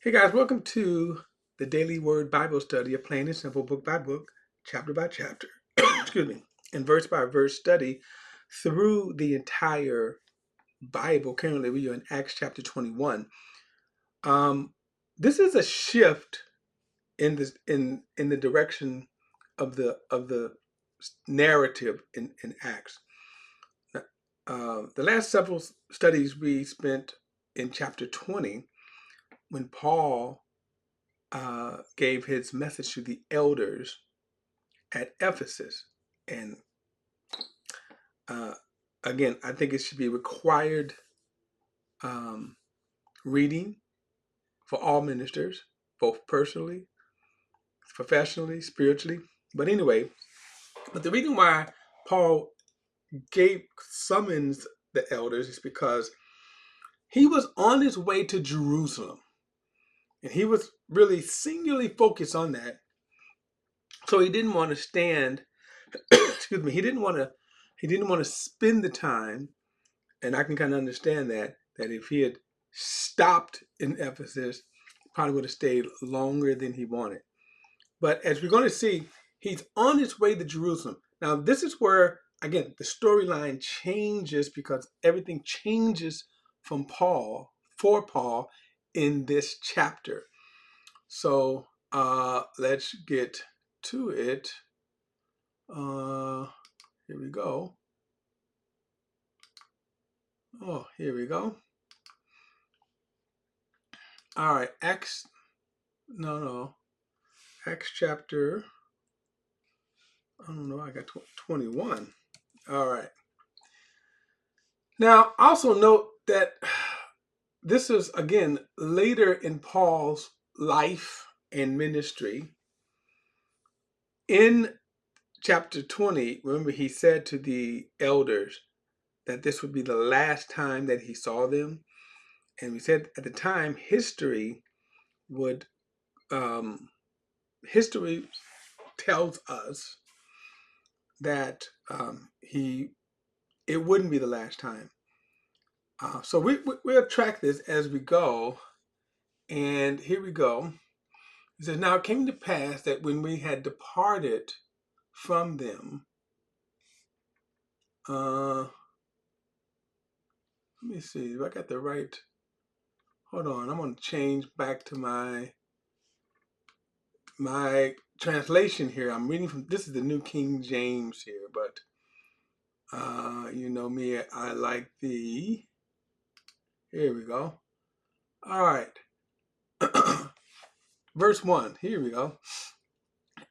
Hey guys, welcome to the Daily Word Bible Study, a plain and simple book by book, chapter by chapter, excuse me, and verse by verse study through the entire Bible. Currently, we are in Acts chapter 21. This is a shift in this in the direction of the narrative in Acts. The last several studies we spent in chapter 20 when Paul gave his message to the elders at Ephesus. And uh, again, I think it should be required um, reading for all ministers, both personally, professionally, spiritually. But anyway, but the reason why Paul gave summons the elders is because he was on his way to Jerusalem. And he was really singularly focused on that. So he didn't want to stand, excuse me, he didn't want to spend the time, and I can kind of understand that if he had stopped in Ephesus, he probably would have stayed longer than he wanted. But as we're going to see, he's on his way to Jerusalem. Now, this is where, again, the storyline changes because everything changes from Paul, for Paul, in this chapter. So let's get to it. Here we go. Oh, here we go. All right, Acts chapter, I don't know, I got 21. All right. Now, also note that this is, again, later in Paul's life and ministry. In chapter 20, remember he said to the elders that this would be the last time that he saw them. And we said at the time, history tells us that it wouldn't be the last time. So we'll track this as we go. And here we go. It says, now it came to pass that when we had departed from them, let me see if I got the right. Hold on, I'm going to change back to my translation here. I'm reading from, this is the New King James here, but you know me, I like the, here we go. All right. Verse 1, here we go.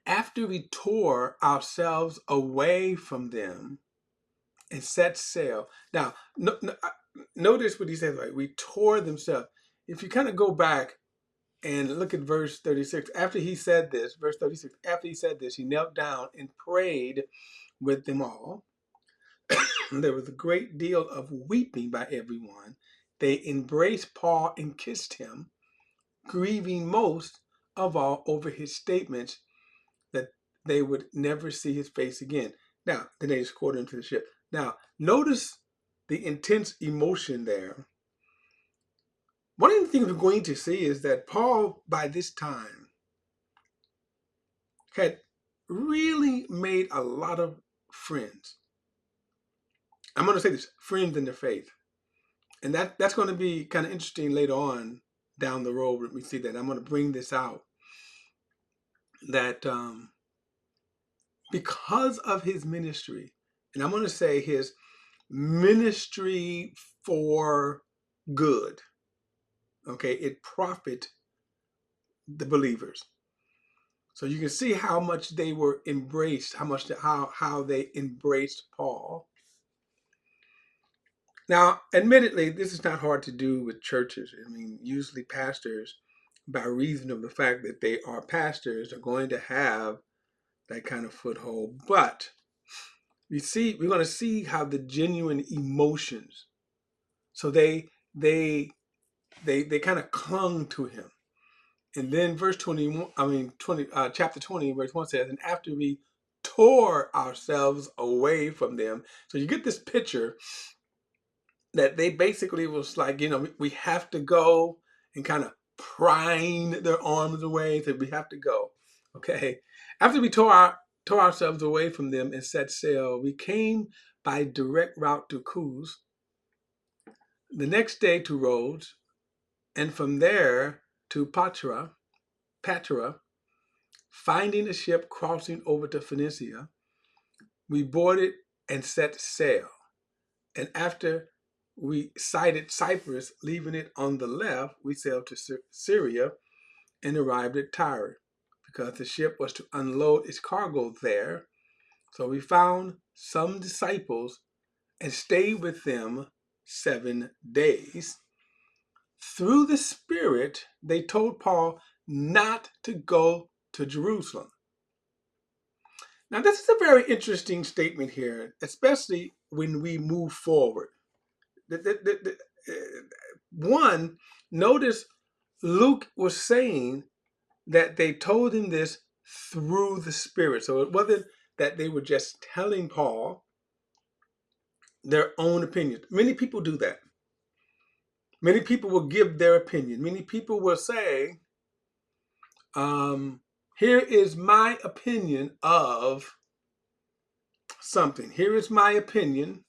After we tore ourselves away from them and set sail. Now, notice what he says, right? We tore themselves. If you kind of go back and look at verse 36, after he said this, verse 36, after he said this, he knelt down and prayed with them all. There was a great deal of weeping by everyone. They embraced Paul and kissed him, grieving most of all over his statements that they would never see his face again. Now, then they escorted him to the ship. Now, notice the intense emotion there. One of the things we're going to see is that Paul, by this time, had really made a lot of friends. I'm going to say this, friends in the faith. And that's going to be kind of interesting later on down the road when we see that. I'm going to bring this out. That because of his ministry, and I'm going to say his ministry for good, okay, it profit the believers. So you can see how much they were embraced, how they embraced Paul. Now, admittedly, this is not hard to do with churches. I mean, usually pastors, by reason of the fact that they are pastors, are going to have that kind of foothold. But we're going to see how the genuine emotions. So they kind of clung to him. And then chapter 20, verse 1 says, and after we tore ourselves away from them. So you get this picture that they basically was like, we have to go and kind of prying their arms away, said, we have to go. Okay. After we tore ourselves away from them and set sail, we came by direct route to Kos, the next day to Rhodes, and from there to Patra. Finding a ship crossing over to Phoenicia, we boarded and set sail. And after we sighted Cyprus, leaving it on the left, we sailed to Syria and arrived at Tyre, because the ship was to unload its cargo there. So we found some disciples and stayed with them 7 days. Through the Spirit, they told Paul not to go to Jerusalem. Now, this is a very interesting statement here, especially when we move forward. One, notice Luke was saying that they told him this through the Spirit. So it wasn't that they were just telling Paul their own opinion. Many people do that. Many people will give their opinion. Many people will say, here is my opinion of something. Here is my opinion.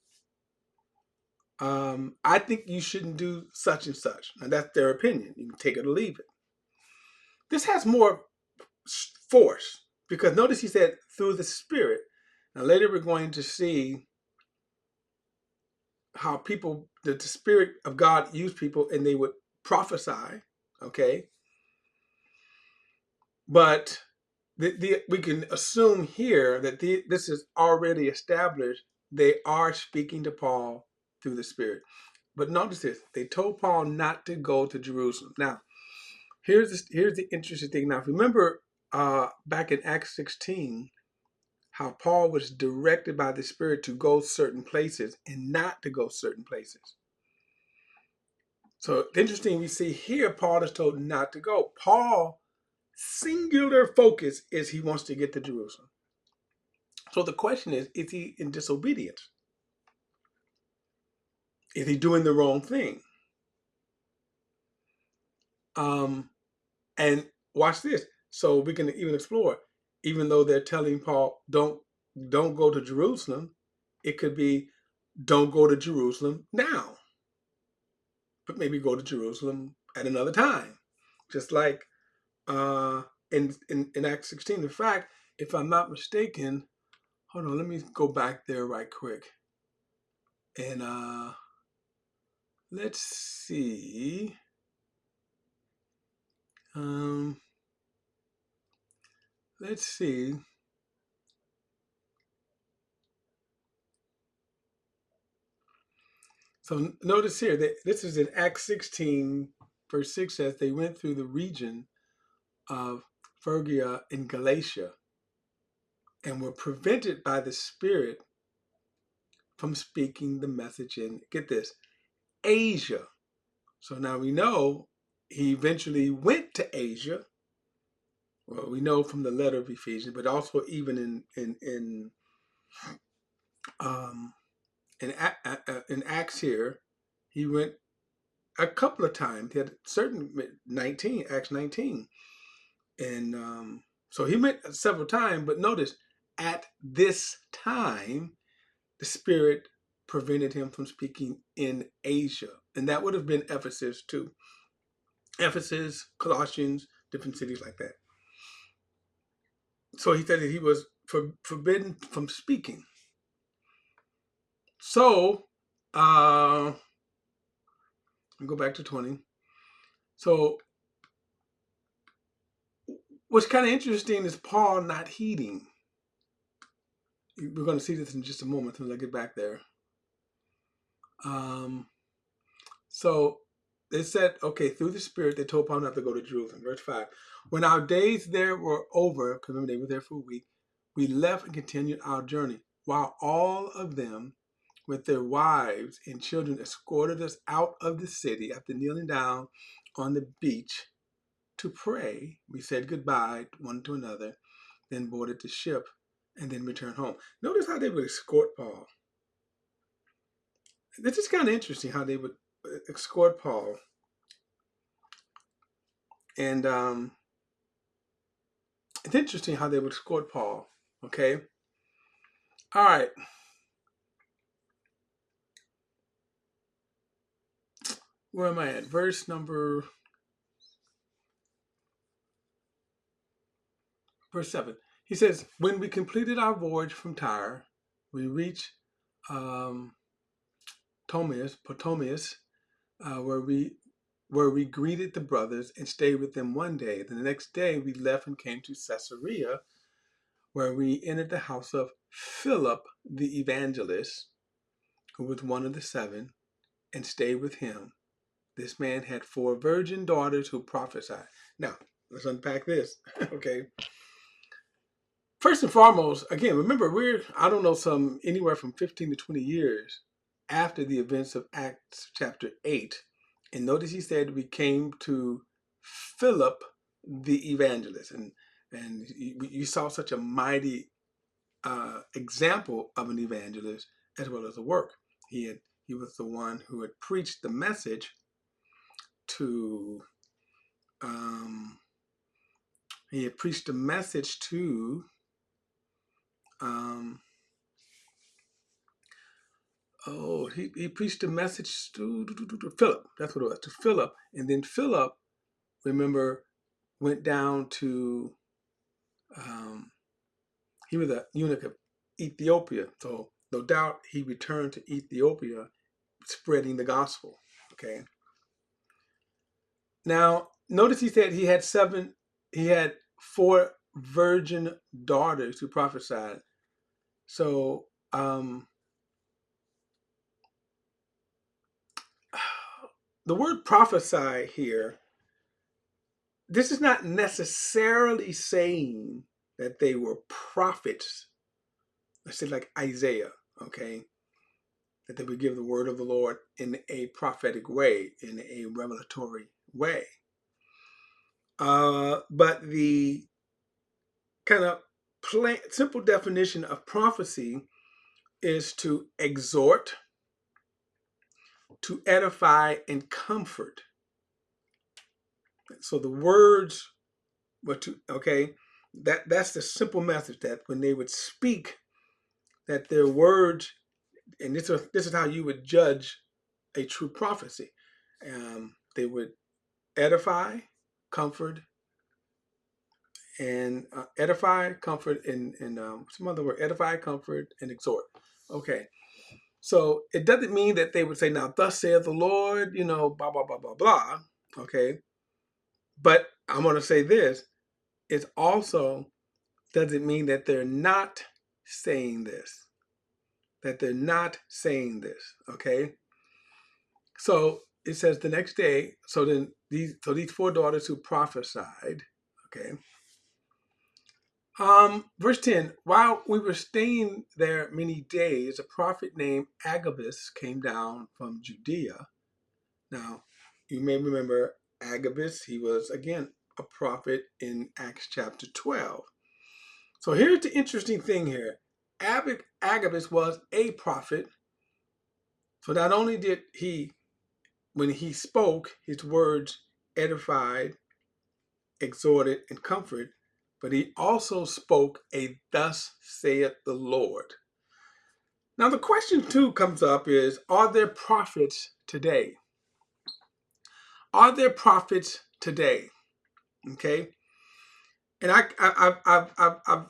I think you shouldn't do such and such. And that's their opinion. You can take it or leave it. This has more force, because notice he said through the Spirit. Now later we're going to see how people, the Spirit of God used people and they would prophesy, okay? But we can assume here that this is already established. They are speaking to Paul through the Spirit. But notice this, they told Paul not to go to Jerusalem. Now, here's the interesting thing. Now, remember back in Acts 16, how Paul was directed by the Spirit to go certain places and not to go certain places. So interesting, we see here Paul is told not to go. Paul, singular focus is he wants to get to Jerusalem. So the question is he in disobedience? Is he doing the wrong thing? And watch this. So we can even explore, even though they're telling Paul, don't go to Jerusalem, it could be, don't go to Jerusalem now, but maybe go to Jerusalem at another time. Just like in Acts 16. In fact, if I'm not mistaken, hold on, let me go back there right quick. And let's see. Let's see. So notice here that this is in Acts 16, verse 6 says they went through the region of Phrygia and Galatia and were prevented by the Spirit from speaking the message in, get this, Asia. So now we know he eventually went to Asia. Well, we know from the letter of Ephesians, but also even in Acts here, he went a couple of times. He had certain 19, Acts 19. And so he went several times, but notice at this time, the Spirit prevented him from speaking in Asia. And that would have been Ephesus too. Ephesus, Colossians, different cities like that. So he said that he was forbidden from speaking. So, I'll go back to 20. So, what's kind of interesting is Paul not heeding. We're going to see this in just a moment as I get back there. So, they said, okay, through the Spirit, they told Paul not to go to Jerusalem. Verse 5. When our days there were over, because remember they were there for a week, we left and continued our journey, while all of them with their wives and children escorted us out of the city. After kneeling down on the beach to pray, we said goodbye one to another, then boarded the ship and then returned home. Notice how they would escort Paul. This is kind of interesting how they would escort Paul. And it's interesting how they would quote Paul. Okay. All right. Where am I at? Verse 7. He says, when we completed our voyage from Tyre, we reached um, Ptolemais, where we greeted the brothers and stayed with them one day. The next day we left and came to Caesarea, where we entered the house of Philip the evangelist, who was one of the 7, and stayed with him. This man had 4 virgin daughters who prophesied. Now, let's unpack this. Okay. First and foremost, again, remember, I don't know, anywhere from 15 to 20 years after the events of Acts chapter 8. And notice he said we came to Philip the evangelist. And you saw such a mighty example of an evangelist as well as a work. He was the one who had preached the message to he preached the message to Philip. That's what it was, to Philip. And then Philip, remember, went down to, he was a eunuch of Ethiopia. So no doubt he returned to Ethiopia spreading the gospel. Okay. Now, notice he said he had 4 virgin daughters who prophesied. So, the word prophesy here, this is not necessarily saying that they were prophets. Let's say like Isaiah, okay? That they would give the word of the Lord in a prophetic way, in a revelatory way. But the kind of simple definition of prophecy is to exhort, to edify, and comfort. So the words were that's the simple message, that when they would speak, that their words, and this is how you would judge a true prophecy. They would edify, comfort, and some other word, edify, comfort, and exhort. Okay. So it doesn't mean that they would say, now, thus saith the Lord, blah, blah, blah, blah, blah. Okay. But I'm going to say this. It also doesn't mean that they're not saying this. Okay. So it says the next day, so these 4 daughters who prophesied, okay. Verse 10, while we were staying there many days, a prophet named Agabus came down from Judea. Now, you may remember Agabus. He was, again, a prophet in Acts chapter 12. So here's the interesting thing here. Agabus was a prophet. So not only did he, when he spoke, his words edified, exhorted, and comforted, but he also spoke a thus saith the Lord. Now the question too comes up is, are there prophets today? Are there prophets today? Okay. And I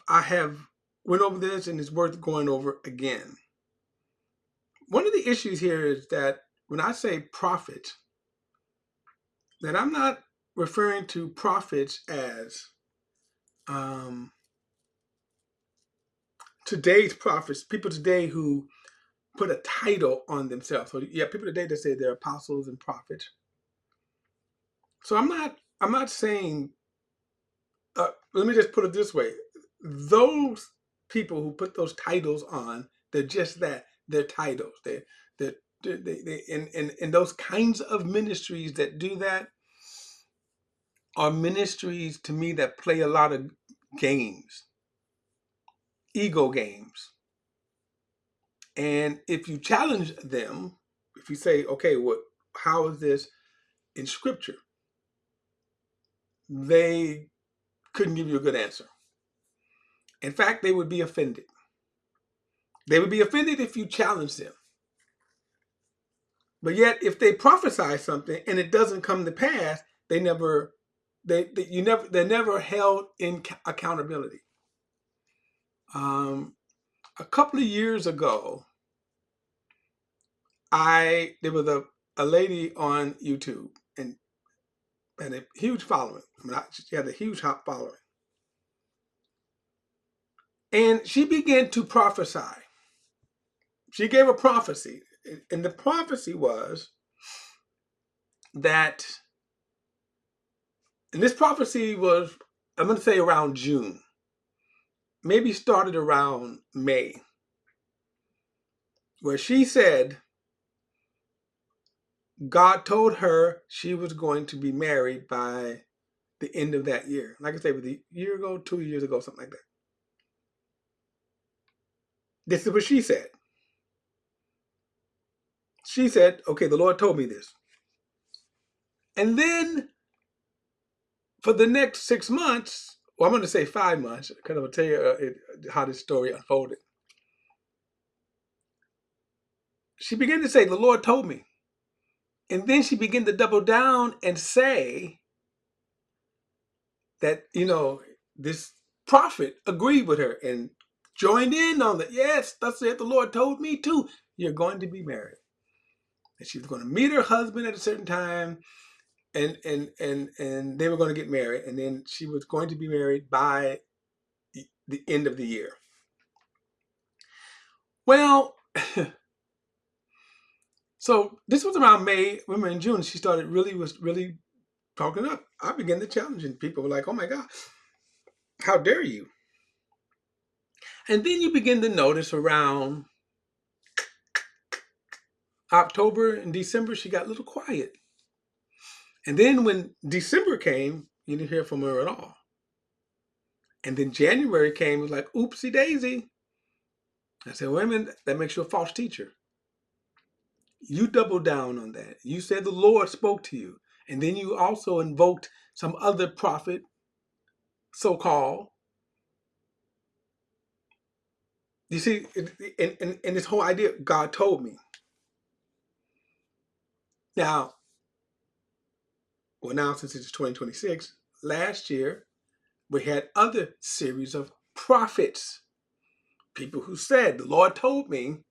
have went over this, and it's worth going over again. One of the issues here is that when I say prophets, that I'm not referring to prophets as today's prophets, people today who put a title on themselves. So yeah, people today that say they're apostles and prophets. So I'm not saying. Let me just put it this way: those people who put those titles on, they're just that. They're titles. They and those kinds of ministries that do that are ministries to me that play a lot of games, ego games. And if you challenge them, if you say, okay, how is this in Scripture? they couldn't give you a good answer. In fact, they would be offended. They would be offended if you challenged them. But yet, if they prophesy something and it doesn't come to pass, they're never held in accountability. A couple of years ago, there was a lady on YouTube and a huge following. She had a huge following, and she began to prophesy. She gave a prophecy, and the prophecy was that, and this prophecy was, I'm going to say around June, maybe started around May, where she said God told her she was going to be married by the end of that year. Like I said, it was a year ago, 2 years ago, something like that. This is what she said. She said, okay, the Lord told me this. And then for the next 6 months, well, I'm going to say 5 months, because I'm going to tell you how this story unfolded. She began to say, the Lord told me. And then she began to double down and say that, this prophet agreed with her and joined in on that. Yes, thus said the Lord told me too. You're going to be married. And she was going to meet her husband at a certain time, and they were going to get married. And then she was going to be married by the end of the year. Well, so this was around May. Remember, in June, she was really talking up. I began to challenge, and people were like, oh my God, how dare you? And then you begin to notice around October and December, she got a little quiet. And then when December came, you didn't hear from her at all. And then January came, it was like, oopsie daisy. I said, wait a minute, that makes you a false teacher. You doubled down on that. You said the Lord spoke to you. And then you also invoked some other prophet, so-called. You see, in this whole idea, God told me. Now, since it's 2026, last year, we had other series of prophets. People who said, the Lord told me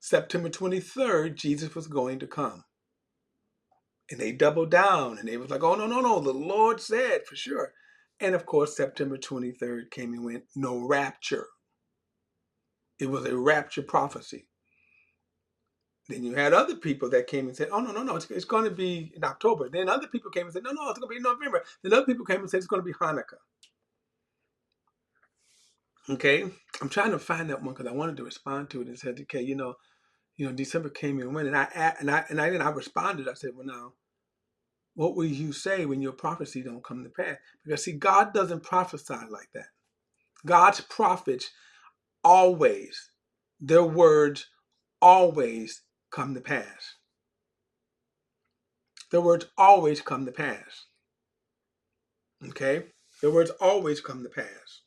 September 23rd, Jesus was going to come. And they doubled down and they was like, oh, no, the Lord said for sure. And of course, September 23rd came and went, no rapture. It was a rapture prophecy. Then you had other people that came and said, oh, no, it's going to be in October. Then other people came and said, no, it's going to be in November. Then other people came and said, it's going to be Hanukkah. Okay, I'm trying to find that one because I wanted to respond to it and said, okay, December came and went, and I responded. I said, well, now, what will you say when your prophecy don't come to pass? Because see, God doesn't prophesy like that. God's prophets always, their words always come to pass. Their words always come to pass. Okay, their words always come to pass.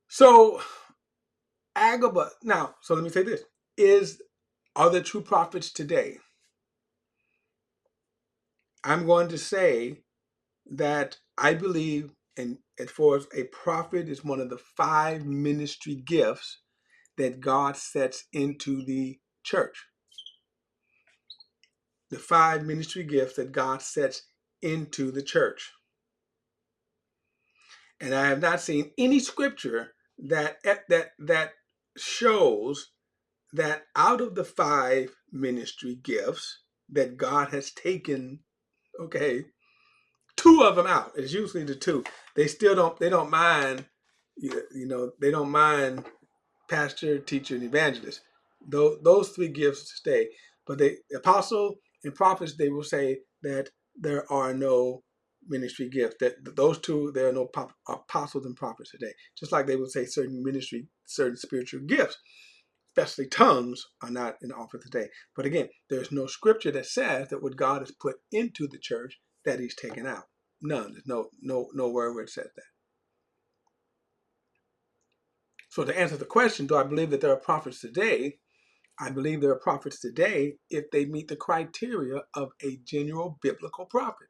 So Agabus, now, so let me say this: are there true prophets today? I'm going to say that I believe, and as far as a prophet is one of the 5 ministry gifts that God sets into the church. The 5 ministry gifts that God sets into the church. And I have not seen any scripture that shows that out of the 5 ministry gifts that God has taken, okay, 2 of them out. It's usually the 2. They don't mind, they don't mind pastor, teacher, and evangelist. Those 3 gifts stay. But the apostle and prophets, they will say that there are no ministry gifts. That those 2, there are no apostles and prophets today. Just like they would say certain spiritual gifts, especially tongues, are not in office today. But again, there's no scripture that says that what God has put into the church that he's taken out. None. There's nowhere where it says that. So to answer the question, do I believe that there are prophets today? I believe there are prophets today if they meet the criteria of a genuine biblical prophet.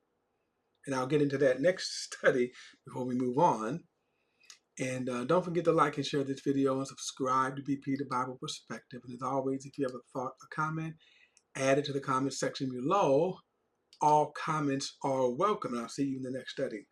And I'll get into that next study before we move on. And don't forget to like and share this video and subscribe to BP The Bible Perspective. And as always, if you have a thought, a comment, add it to the comment section below. All comments are welcome. And I'll see you in the next study.